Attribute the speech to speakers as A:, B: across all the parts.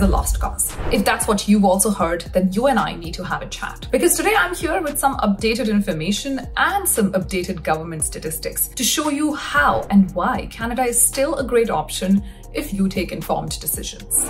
A: is a lost cause. If that's what you've also heard, then you and I need to have a chat. Because today I'm here with some updated information and some updated government statistics to show you how and why Canada is still a great option if you take informed decisions.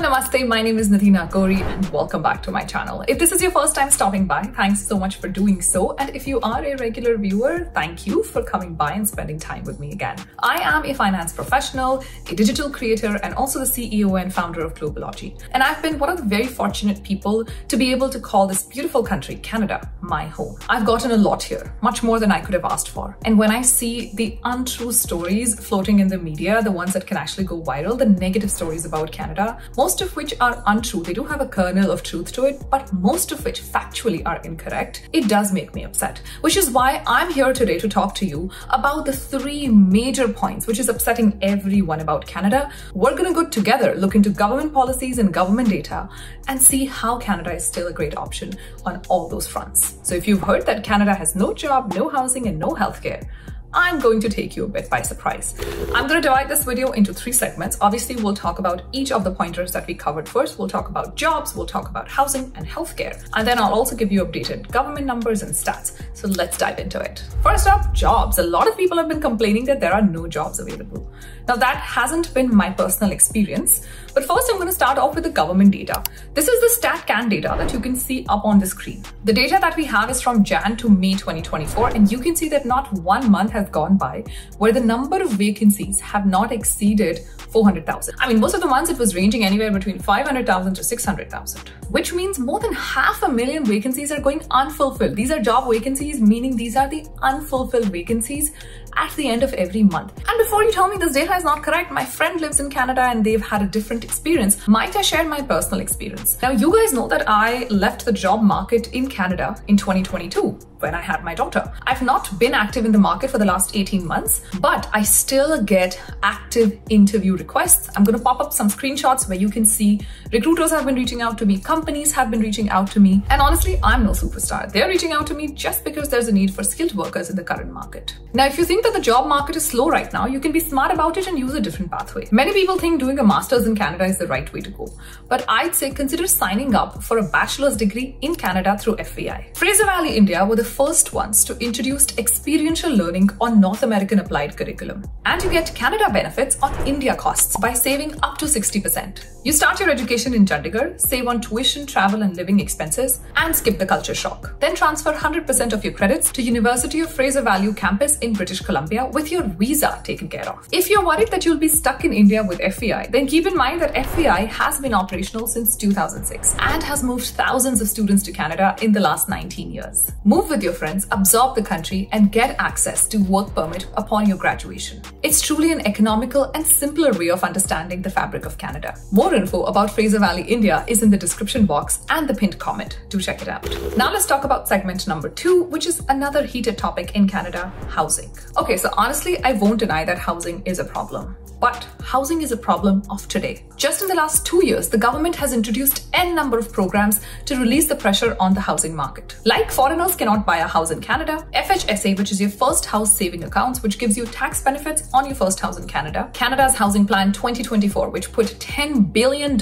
A: Namaste, my name is Nidhi Nagori and welcome back to my channel. If this is your first time stopping by, thanks so much for doing so. And if you are a regular viewer, thank you for coming by and spending time with me again. I am a finance professional, a digital creator, and also the CEO and founder of Globalogy. And I've been one of the very fortunate people to be able to call this beautiful country, Canada, my home. I've gotten a lot here, much more than I could have asked for. And when I see the untrue stories floating in the media, the ones that can actually go viral, the negative stories about Canada, most of which are untrue. They do have a kernel of truth to it, but most of which factually are incorrect. It does make me upset, which is why I'm here today to talk to you about the three major points which is upsetting everyone about Canada. We're gonna go together, look into government policies and government data and see how Canada is still a great option on all those fronts. So if you've heard that Canada has no job, no housing and no healthcare, I'm going to take you a bit by surprise. I'm going to divide this video into three segments. Obviously, we'll talk about each of the pointers that we covered first. We'll talk about jobs, we'll talk about housing and healthcare. And then I'll also give you updated government numbers and stats. So let's dive into it. First up, jobs. A lot of people have been complaining that there are no jobs available. Now that hasn't been my personal experience, but first I'm going to start off with the government data. This is the StatCan data that you can see up on the screen. The data that we have is from Jan to May 2024, and you can see that not 1 month has gone by where the number of vacancies have not exceeded 400,000. I mean, most of the months it was ranging anywhere between 500,000 to 600,000, which means more than 500,000 vacancies are going unfulfilled. These are job vacancies, meaning these are the unfulfilled vacancies at the end of every month. And before you tell me this data is not correct, my friend lives in Canada and they've had a different experience. Might I share my personal experience? Now, you guys know that I left the job market in Canada in 2022 when I had my daughter. I've not been active in the market for the last 18 months, but I still get active interview requests. I'm going to pop up some screenshots where you can see recruiters have been reaching out to me, companies have been reaching out to me, and honestly, I'm no superstar. They're reaching out to me just because there's a need for skilled workers in the current market. Now, if you think that the job market is slow right now, you can be smart about it and use a different pathway. Many people think doing a master's in Canada is the right way to go, but I'd say consider signing up for a bachelor's degree in Canada through FVI. Fraser Valley India were the first ones to introduce experiential learning on North American applied curriculum. And you get Canada benefits on India costs by saving up to 60%. You start your education in Chandigarh, save on tuition, travel and living expenses, and skip the culture shock. Then transfer 100% of your credits to University of Fraser Valley campus in British Columbia with your visa taken care of. If you're worried that you'll be stuck in India with FVI, then keep in mind that FVI has been operational since 2006 and has moved thousands of students to Canada in the last 19 years. Move with your friends, absorb the country, and get access to work permit upon your graduation. It's truly an economical and simpler way of understanding the fabric of Canada. More info about Fraser Valley India is in the description box and the pinned comment. Do check it out. Now let's talk about segment number 2, which is another heated topic in Canada, housing. Okay, so honestly, I won't deny that housing is a problem. But housing is a problem of today. Just in the last 2 years, the government has introduced n number of programs to release the pressure on the housing market. Like foreigners cannot buy a house in Canada, FHSA, which is your first house saving accounts, which gives you tax benefits on your first house in Canada, Canada's Housing Plan 2024, which put $10 billion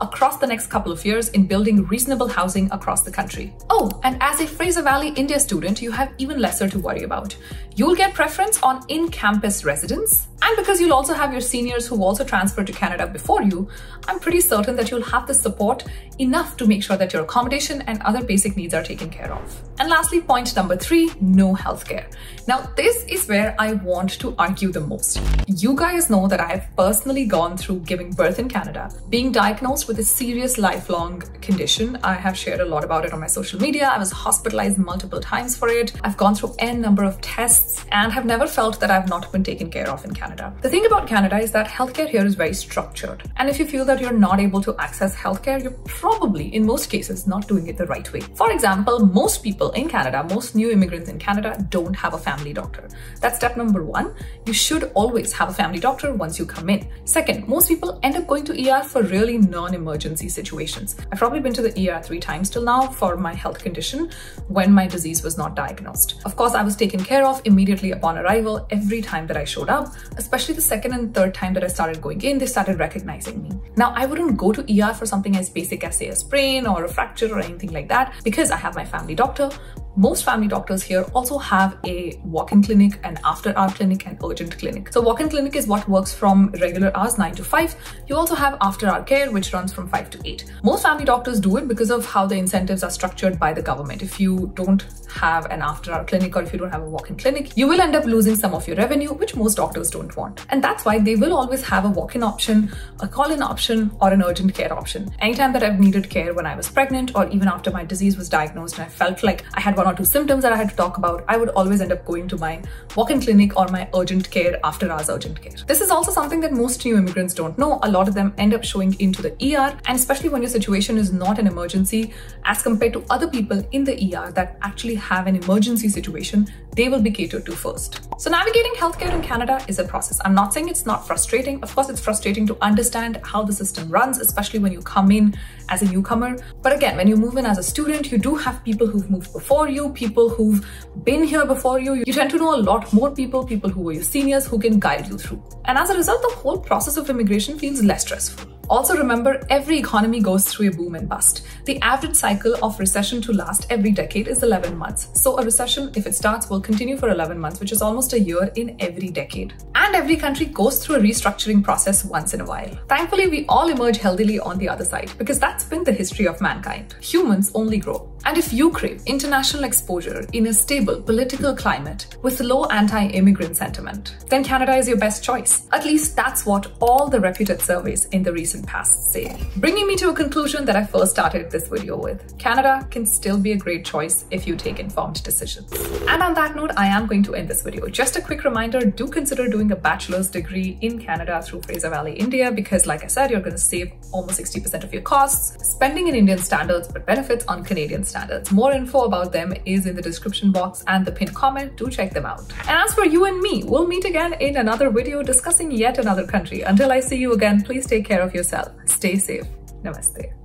A: across the next couple of years in building reasonable housing across the country. Oh, and as a Fraser Valley India student, you have even lesser to worry about. You'll get preference on in-campus residence, and because you'll also have your seniors who also transferred to Canada before you, I'm pretty certain that you'll have the support enough to make sure that your accommodation and other basic needs are taken care of. And lastly, point number 3, no healthcare. Now, this is where I want to argue the most. You guys know that I have personally gone through giving birth in Canada, being diagnosed with a serious lifelong condition. I have shared a lot about it on my social media. I was hospitalized multiple times for it. I've gone through n number of tests and have never felt that I've not been taken care of in Canada. Canada. The thing about Canada is that healthcare here is very structured. And if you feel that you're not able to access healthcare, you're probably, in most cases, not doing it the right way. For example, most people in Canada, most new immigrants in Canada don't have a family doctor. That's step number one. You should always have a family doctor once you come in. Second, most people end up going to ER for really non-emergency situations. I've probably been to the ER 3 times till now for my health condition when my disease was not diagnosed. Of course, I was taken care of immediately upon arrival every time that I showed up, especially the second and third time that I started going in, they started recognizing me. Now, I wouldn't go to ER for something as basic as, say, a sprain or a fracture or anything like that because I have my family doctor. Most family doctors here also have a walk-in clinic, an after-hour clinic, and urgent clinic. So walk-in clinic is what works from regular hours 9 to 5. You also have after-hour care, which runs from 5 to 8. Most family doctors do it because of how the incentives are structured by the government. If you don't have an after-hour clinic or if you don't have a walk-in clinic, you will end up losing some of your revenue, which most doctors don't want. And that's why they will always have a walk-in option, a call-in option, or an urgent care option. Anytime that I've needed care when I was pregnant or even after my disease was diagnosed and I felt like I had one or two symptoms that I had to talk about, I would always end up going to my walk-in clinic or my urgent care, after hours urgent care. This is also something that most new immigrants don't know. A lot of them end up showing into the ER, and especially when your situation is not an emergency as compared to other people in the ER that actually have an emergency situation, they will be catered to first. So navigating healthcare in Canada is a process. I'm not saying it's not frustrating. Of course, it's frustrating to understand how the system runs, especially when you come in as a newcomer. But again, when you move in as a student, you do have people who've moved before you, people who've been here before you. You tend to know a lot more people who were your seniors who can guide you through. And as a result, the whole process of immigration feels less stressful. Also remember, every economy goes through a boom and bust. The average cycle of recession to last every decade is 11 months. So a recession, if it starts, will continue for 11 months, which is almost a year in every decade. And every country goes through a restructuring process once in a while. Thankfully, we all emerge healthily on the other side because that's been the history of mankind. Humans only grow. And if you crave international exposure in a stable political climate with low anti-immigrant sentiment, then Canada is your best choice. At least that's what all the reputed surveys in the recent past say. Bringing me to a conclusion that I first started this video with. Canada can still be a great choice if you take informed decisions. And on that note, I am going to end this video. Just a quick reminder, do consider doing a bachelor's degree in Canada through Fraser Valley India because, like I said, you're going to save almost 60% of your costs, spending in Indian standards but benefits on Canadian standards. More info about them is in the description box and the pinned comment. Do check them out. And as for you and me, we'll meet again in another video discussing yet another country. Until I see you again, please take care of yourself. Stay safe. Namaste.